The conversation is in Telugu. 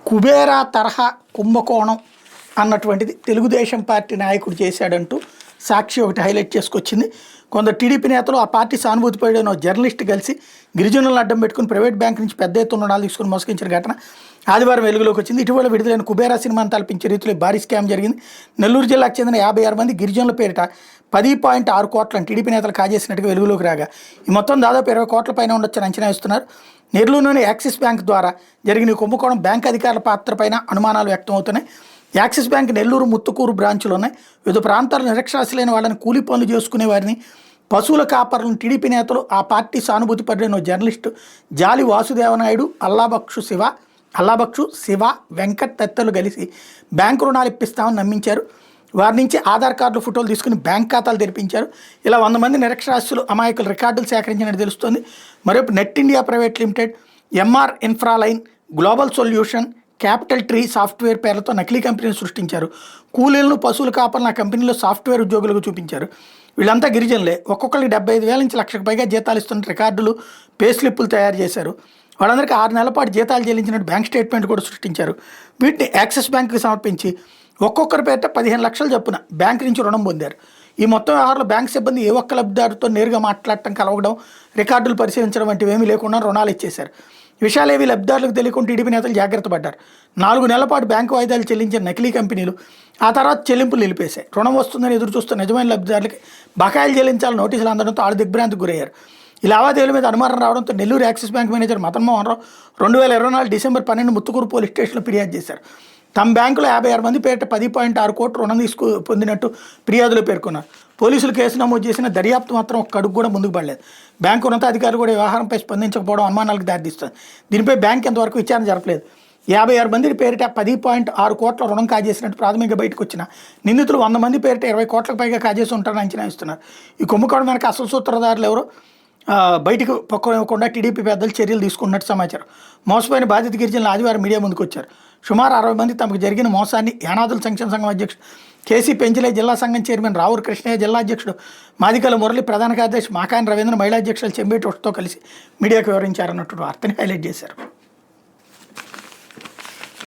కుబేరా తరహా కుంభకోణం అన్నటువంటిది తెలుగుదేశం పార్టీ నాయకుడు చేశాడంటూ సాక్షి ఒకటి హైలైట్ చేసుకొచ్చింది. కొందరు టీడీపీ నేతలు ఆ పార్టీ సానుభూతి పడిన జర్నలిస్ట్ కలిసి గిరిజనులను అడ్డం పెట్టుకుని ప్రైవేట్ బ్యాంక్ నుంచి పెద్ద ఎత్తున రుణాలు తీసుకుని మోసగించిన ఘటన ఆదివారం వెలుగులోకి వచ్చింది. ఇటీవల విడుదలైన కుబేరా సినిమాను తలపించే రీతిలో భారీ స్కామ్ జరిగింది. నెల్లూరు జిల్లాకు చెందిన 56 మంది గిరిజనుల పేరిట 10.6 కోట్లను టీడీపీ నేతలు కాజేసినట్టుగా వెలుగులోకి రాగా ఈ మొత్తం దాదాపు 20 కోట్ల పైన ఉండొచ్చని అంచనా వేస్తున్నారు. నెల్లూరులోని యాక్సిస్ బ్యాంక్ ద్వారా జరిగిన ఈ కుంభకోణం బ్యాంక్ అధికారుల పాత్రపైన అనుమానాలు వ్యక్తమవుతున్నాయి. యాక్సిస్ బ్యాంక్ నెల్లూరు, ముత్తుకూరు బ్రాంచులు ఉన్నాయి. వివిధ ప్రాంతాల్లో నిరక్షరాస్యులైన వాళ్ళని కూలీ పనులు చేసుకునే వారిని, పశువుల కాపరులను టీడీపీ నేతలు ఆ పార్టీ సానుభూతి పడిన జర్నలిస్టు జాలి వాసుదేవనాయుడు, అల్లాబక్షు శివ వెంకట్ తదితరులు కలిసి బ్యాంకు రుణాలు ఇప్పిస్తామని నమ్మించారు. వారి నుంచి ఆధార్ కార్డులు, ఫోటోలు తీసుకుని బ్యాంక్ ఖాతాలు తెరిపించారు. ఇలా 100 మంది నిరక్షరాస్యులు అమాయకులు రికార్డులు సేకరించినట్టు తెలుస్తోంది. మరోవైపు net India private limited, MR infraline, global solution, capital tree software పేర్లతో నకిలీ కంపెనీలు సృష్టించారు. కూలీలను, పశువుల కాపర్లను ఆ కంపెనీలో సాఫ్ట్వేర్ ఉద్యోగులకు చూపించారు. వీళ్ళంతా గిరిజనులే. ఒక్కొక్కరికి 75,000 నుంచి 1,00,000 పైగా జీతాలు ఇస్తున్న రికార్డులు, పే స్లిప్పులు తయారు చేశారు. వాళ్ళందరికీ 6 నెలల పాటు జీతాలు చెల్లించినట్టు బ్యాంక్ స్టేట్మెంట్ కూడా సృష్టించారు. వీటిని యాక్సిస్ బ్యాంకుకి సమర్పించి ఒక్కొక్కరి పేరిట 15 లక్షలు చొప్పున బ్యాంకు నుంచి రుణం పొందారు. ఈ మొత్తం వ్యవహారంలో బ్యాంక్ సిబ్బంది ఏ ఒక్క లబ్ధిదారుతో నేరుగా మాట్లాడటం, కలవడం, రికార్డులు పరిశీలించడం వంటివి ఏమీ లేకుండా రుణాలు ఇచ్చేశారు. విషయాలేవి లబ్ధిదారులకు తెలియకుండా టీడీపీ నేతలు జాగ్రత్త పడ్డారు. 4 నెలల పాటు బ్యాంకు వాయిదాలు చెల్లించిన నకిలీ కంపెనీలు ఆ తర్వాత చెల్లింపులు నిలిపేశాయి. రుణం వస్తుందని ఎదురు చూస్తున్న నిజమైన లబ్ధిదారులకి బకాయిలు చెల్లించాలని నోటీసులు అందడంతో వాళ్ళు దిగ్భ్రాంతికి గురయ్యారు. ఈ లావాదేవీల మీద అనుమానం రావడంతో Nellore Axis bank manager Madan Mohan Rao 2024 December 12 Muthukur police స్టేషన్లో ఫిర్యాదు చేశారు. తమ బ్యాంకులో 56 మంది పేరిట 10.6 కోట్లు రుణం పొందినట్టు ఫిర్యాదులో పేర్కొన్నారు. పోలీసులు కేసు నమోదు చేసిన దర్యాప్తు మాత్రం ఒక్క అడుగు కూడా ముందుకు పడలేదు. బ్యాంకు ఉన్నతాధికారులు కూడా వ్యవహారంపై స్పందించకపోవడం అనుమానాలకు దారితీస్తుంది. దీనిపై బ్యాంక్ ఎంతవరకు విచారణ జరపలేదు. 56 మంది పేరిట 10.6 కోట్ల రుణం కాజేసినట్టు ప్రాథమికంగా బయటకు వచ్చిన నిందితులు 100 మంది పేరిట 20 కోట్లకు పైగా కాజేసి ఉంటారని అంచనా ఇస్తున్నారు. ఈ కుంభకోణం వెనక అసలు సూత్రధారులు ఎవరో బయటకు పక్కకుండా టీడీపీ పెద్దలు చర్యలు తీసుకున్నట్టు సమాచారం. మోసపోయిన బాధిత గిరిజనులు ఆదివారం మీడియా ముందుకు వచ్చారు. సుమారు 60 మంది తమకు జరిగిన మోసాన్ని యానాదుల సంక్షేమ సంఘం అధ్యక్షుడు కేసీ పెంచలే, జిల్లా సంఘం చైర్మన్ రావూరు కృష్ణయ్య, జిల్లా అధ్యక్షుడు మాదికల మురళి, ప్రధాన కార్యదర్శి మాకాని రవీంద్ర, మహిళా అధ్యక్షులు చెంబేటి కలిసి మీడియాకు వివరించారన్నట్టు వార్తని హైలైట్ చేశారు.